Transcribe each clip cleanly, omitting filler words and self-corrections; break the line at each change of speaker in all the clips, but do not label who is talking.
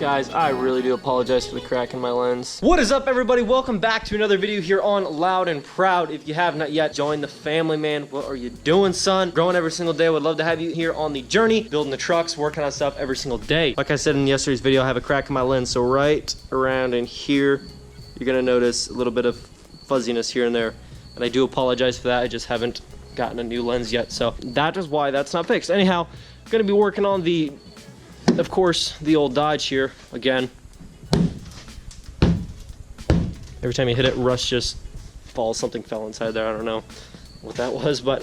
Guys, I really do apologize for the crack in my lens. What is up, everybody? Welcome back to another video here on Loud and Proud. If you have not yet joined the family, man, what are you doing, son? Growing every single day. Would love to have you here on the journey, building the trucks, working on stuff every single day. Like I said in yesterday's video, I have a crack in my lens, so right around in here, you're gonna notice a little bit of fuzziness here and there, and I do apologize for that. I just haven't gotten a new lens yet, so that is why that's not fixed. Anyhow, I'm gonna be working on the, of course, the old Dodge here again. Every time you hit it, rust just falls. Something fell inside there. I don't know what that was, but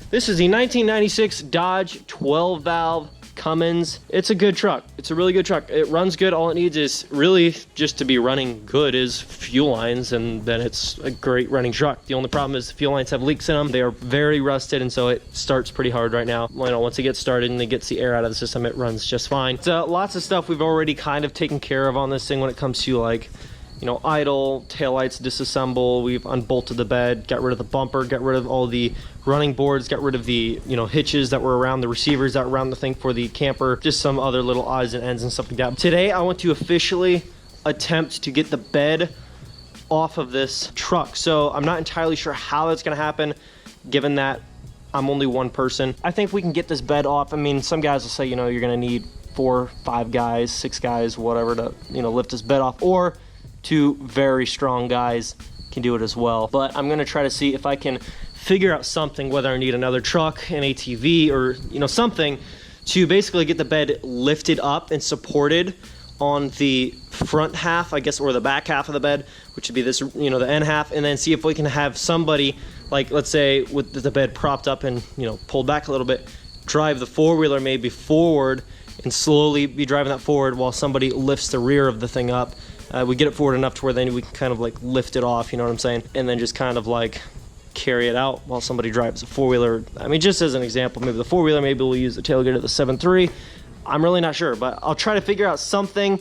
this is the 1996 Dodge 12 valve Cummins. It's a good truck. It's a really good truck. It runs good. All it needs is really just to be running good is fuel lines, and then it's a great running truck. The only problem is the fuel lines have leaks in them. They are very rusted, and so it starts pretty hard right now. You know, once it gets started and it gets the air out of the system, it runs just fine. So lots of stuff we've already kind of taken care of on this thing when it comes to, like, you know, idle, taillights disassemble. We've unbolted the bed, got rid of the bumper, got rid of all the running boards, got rid of the, you know, hitches that were around the receivers that were around the thing for the camper, just some other little odds and ends and stuff like that. Today, I want to officially attempt to get the bed off of this truck. So I'm not entirely sure how that's gonna happen, given that I'm only one person. I think we can get this bed off. I mean, some guys will say, you know, you're gonna need 4, 5 guys, 6 guys, whatever, to, you know, lift this bed off, or 2 very strong guys can do it as well. But I'm gonna try to see if I can figure out something, whether I need another truck, an ATV, or, you know, something to basically get the bed lifted up and supported on the front half, I guess, or the back half of the bed, which would be this, you know, the end half, and then see if we can have somebody, like, let's say with the bed propped up and, you know, pulled back a little bit, drive the four-wheeler maybe forward and slowly be driving that forward while somebody lifts the rear of the thing up. We get it forward enough to where then we can kind of like lift it off, you know what I'm saying? And then just kind of like carry it out while somebody drives a four-wheeler. I mean, just as an example, maybe the four-wheeler, maybe we'll use the tailgate of the 7.3. I'm really not sure, but I'll try to figure out something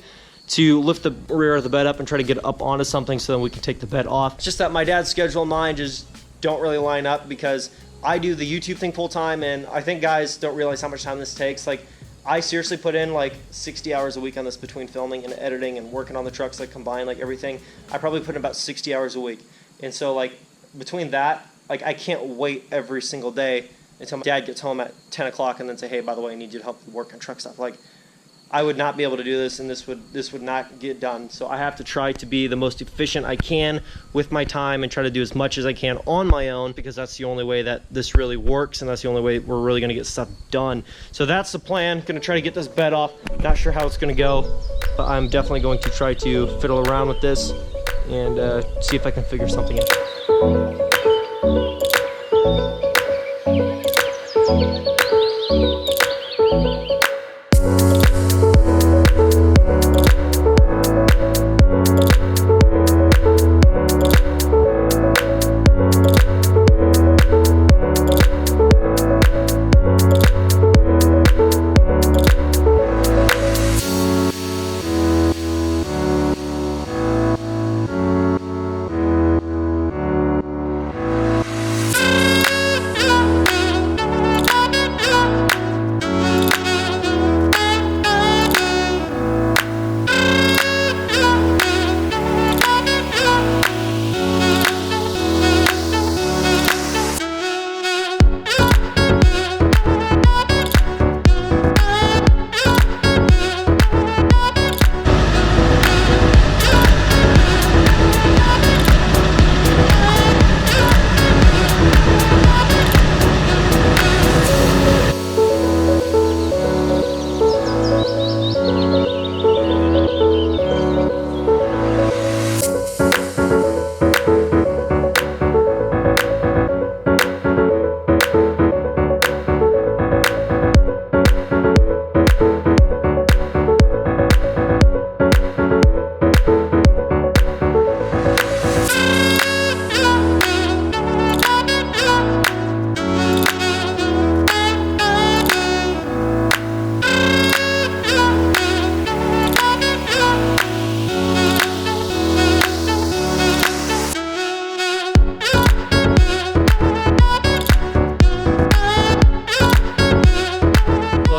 to lift the rear of the bed up and try to get it up onto something so then we can take the bed off. It's just that my dad's schedule and mine just don't really line up, because I do the YouTube thing full time, and I think guys don't realize how much time this takes. Like, I seriously put in like 60 hours a week on this between filming and editing and working on the trucks, like combined, like everything. I probably put in about 60 hours a week. And so like between that, like I can't wait every single day until my dad gets home at 10 o'clock and then say, hey, by the way, I need you to help work on truck stuff. Like, I would not be able to do this, and this would not get done. So I have to try to be the most efficient I can with my time and try to do as much as I can on my own, because that's the only way that this really works, and that's the only way we're really gonna get stuff done. So that's the plan. Gonna try to get this bed off. Not sure how it's gonna go, but I'm definitely going to try to fiddle around with this and see if I can figure something out.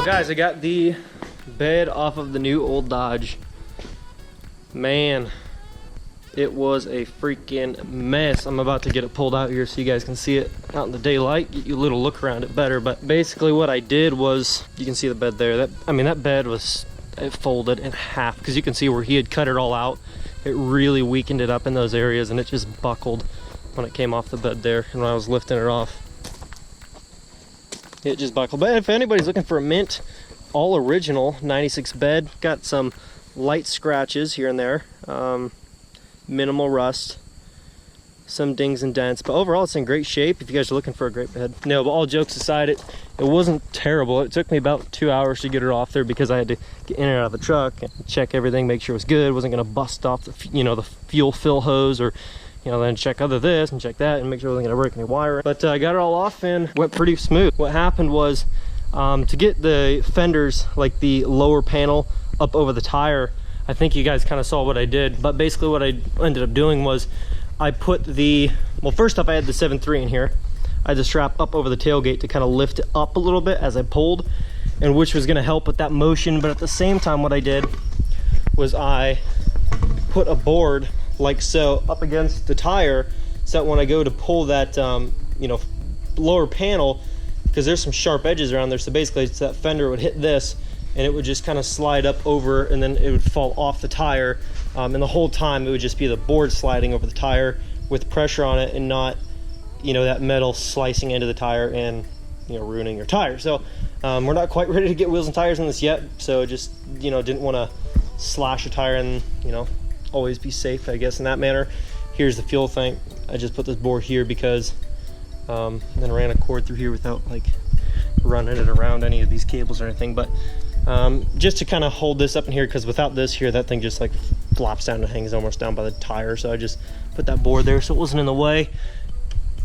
Guys, I got the bed off of the new old Dodge. Man, it was a freaking mess. I'm about to get it pulled out here so you guys can see it out in the daylight, get you a little look around it better. But basically what I did was, you can see the bed there. That bed was, it folded in half because you can see where he had cut it all out. It really weakened it up in those areas, and it just buckled when it came off the bed there. And when I was lifting it off, it just buckled. But if anybody's looking for a mint, all original 96 bed, got some light scratches here and there. Minimal rust, some dings and dents, but overall it's in great shape if you guys are looking for a great bed. No, but all jokes aside, it wasn't terrible. It took me about 2 hours to get it off there because I had to get in and out of the truck and check everything, make sure it was good, wasn't going to bust off the the fuel fill hose, or then check other this and check that and make sure it wasn't going to break any wire. But I got it all off and went pretty smooth. What happened was, to get the fenders, like the lower panel up over the tire, I think you guys kind of saw what I did, but basically what I ended up doing was I put first off I had the 7.3 in here. I had the strap up over the tailgate to kind of lift it up a little bit as I pulled, and which was going to help with that motion. But at the same time what I did was I put a board like so up against the tire, so that when I go to pull that lower panel, because there's some sharp edges around there, so basically that fender would hit this and it would just kind of slide up over, and then it would fall off the tire, and the whole time it would just be the board sliding over the tire with pressure on it, and not that metal slicing into the tire and ruining your tire. So we're not quite ready to get wheels and tires on this yet, so just didn't want to slash a tire, and always be safe, I guess, in that manner. Here's the fuel tank. I just put this board here because then ran a cord through here without like running it around any of these cables or anything, but just to kind of hold this up in here, because without this here, that thing just like flops down and hangs almost down by the tire. So I just put that board there so it wasn't in the way.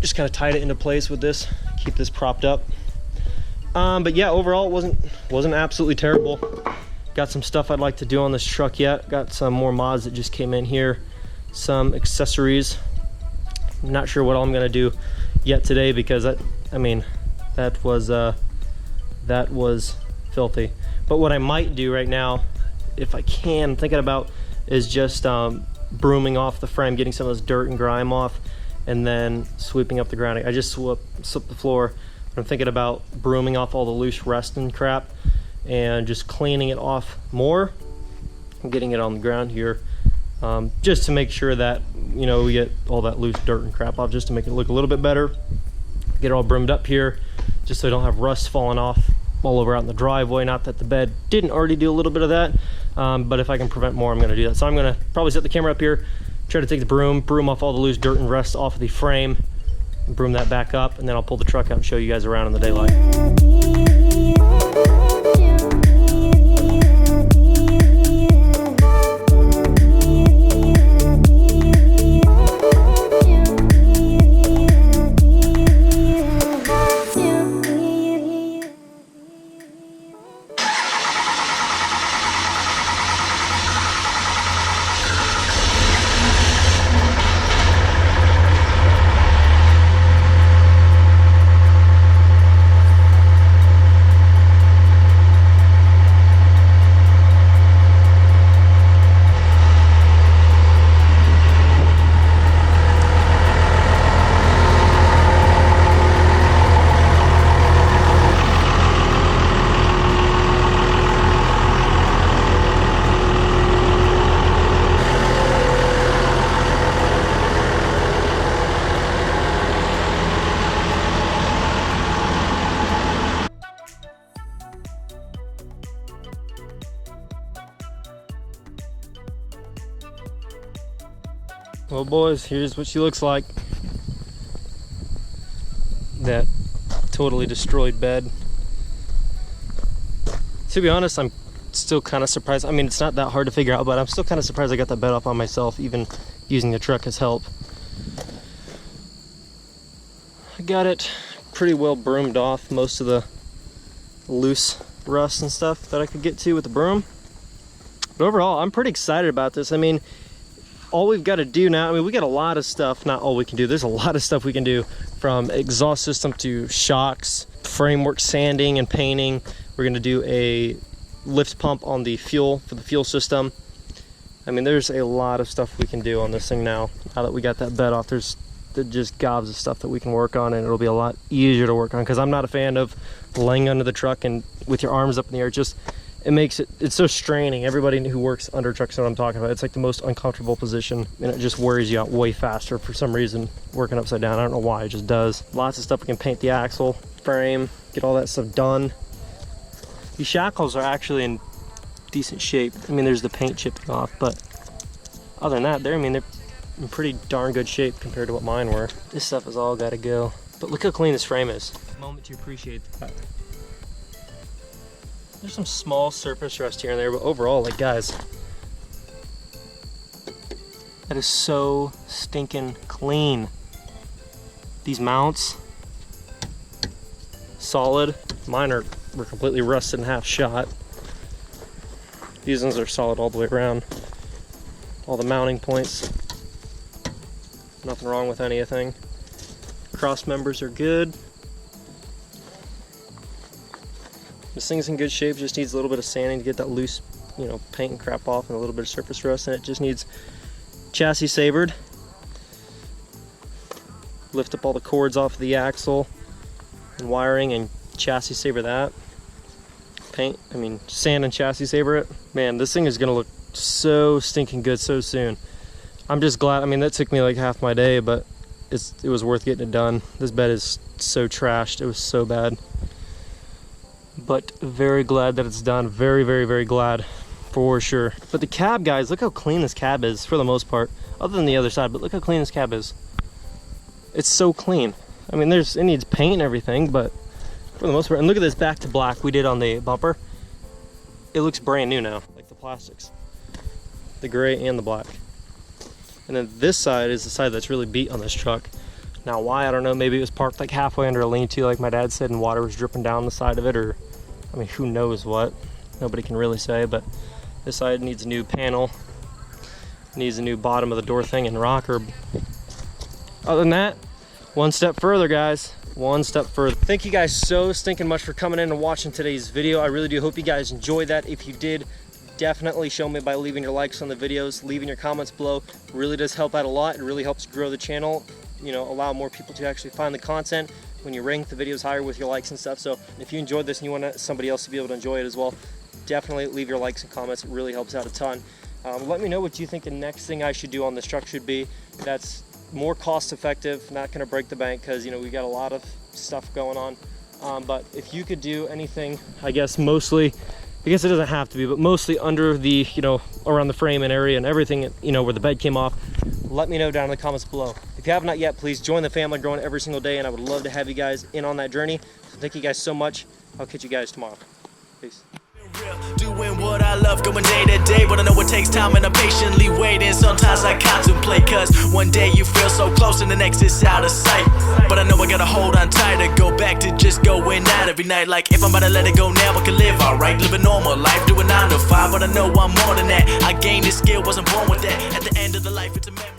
Just kind of tied it into place with this, keep this propped up. But yeah, overall it wasn't absolutely terrible. Got some stuff I'd like to do on this truck yet. Got some more mods that just came in here, some accessories. I'm not sure what all I'm gonna do yet today, because that was filthy. But what I might do right now, if I can, thinking about, is just brooming off the frame, getting some of this dirt and grime off, and then sweeping up the ground. I just swept the floor. I'm thinking about brooming off all the loose rust and crap and just cleaning it off more and getting it on the ground here, just to make sure that we get all that loose dirt and crap off, just to make it look a little bit better. Get it all broomed up here just so I don't have rust falling off all over out in the driveway. Not that the bed didn't already do a little bit of that, but if I can prevent more, I'm going to do that. So I'm going to probably set the camera up here, try to take the broom off all the loose dirt and rust off of the frame, and broom that back up, and then I'll pull the truck out and show you guys around in the daylight. Well boys, here's what she looks like. That totally destroyed bed. To be honest, I'm still kind of surprised. I mean, it's not that hard to figure out, but I'm still kind of surprised I got that bed off on myself, even using the truck as help. I got it pretty well broomed off, most of the loose rust and stuff that I could get to with the broom. But overall, I'm pretty excited about this. I mean, all we've got to do now, I mean, we got a lot of stuff, not all we can do, there's a lot of stuff we can do, from exhaust system to shocks, framework sanding and painting. We're going to do a lift pump on the fuel, for the fuel system. I mean, there's a lot of stuff we can do on this thing now that we got that bed off. There's just gobs of stuff that we can work on, and it'll be a lot easier to work on, because I'm not a fan of laying under the truck and with your arms up in the air. It's so straining. Everybody who works under trucks knows what I'm talking about. It's like the most uncomfortable position, and it just wears you out way faster for some reason, working upside down. I don't know why, it just does. Lots of stuff. We can paint the axle, frame, get all that stuff done. These shackles are actually in decent shape. I mean, there's the paint chipping off, but other than that, they're in pretty darn good shape compared to what mine were. This stuff has all got to go. But look how clean this frame is. Moment to appreciate that. There's some small surface rust here and there, but overall, like, guys, that is so stinking clean. These mounts, solid. Mine were completely rusted and half shot. These ones are solid all the way around. All the mounting points, nothing wrong with anything. Cross members are good. This thing's in good shape, just needs a little bit of sanding to get that loose, paint and crap off, and a little bit of surface rust, and it just needs chassis sabered. Lift up all the cords off of the axle and wiring and chassis saber that. Sand and chassis saber it. Man, this thing is gonna look so stinking good so soon. I'm just glad. That took me like half my day, but it was worth getting it done. This bed is so trashed. It was so bad. But very glad that it's done. Very, very, very glad for sure. But the cab, guys, look how clean this cab is for the most part, other than the other side, but look how clean this cab is. It's so clean. It needs paint and everything, but for the most part, and look at this back to black we did on the bumper. It looks brand new now, like the plastics. The gray and the black. And then this side is the side that's really beat on this truck. Now why, I don't know. Maybe it was parked like halfway under a lean-to, like my dad said, and water was dripping down the side of it, or who knows what. Nobody can really say, but this side needs a new panel. Needs a new bottom of the door thing and rocker. Other than that, one step further, guys. One step further. Thank you guys so stinking much for coming in and watching today's video. I really do hope you guys enjoyed that. If you did, definitely show me by leaving your likes on the videos, leaving your comments below. It really does help out a lot. It really helps grow the channel, allow more people to actually find the content when you rank the videos higher with your likes and stuff. So if you enjoyed this and you want somebody else to be able to enjoy it as well, definitely leave your likes and comments. It really helps out a ton. Let me know what you think the next thing I should do on this truck should be. That's more cost effective, not going to break the bank, because we got a lot of stuff going on. But if you could do anything, I guess it doesn't have to be, but mostly under the, around the frame and area and everything, where the bed came off, let me know down in the comments below. If you have not yet, please join the family growing every single day, and I would love to have you guys in on that journey. So thank you guys so much. I'll catch you guys tomorrow. Peace.
Doing what I love, going day to day, but I know it takes time and I'm patiently waiting. Sometimes I contemplate, cause one day you feel so close and the next is out of sight. But I know I gotta hold on tight to go back to just going out every night. Like if I'm about to let it go now, I can live alright, live a normal life, doing 9 to 5. But I know I'm more than that. I gained this skill, wasn't born with that. At the end of the life, it's a memory.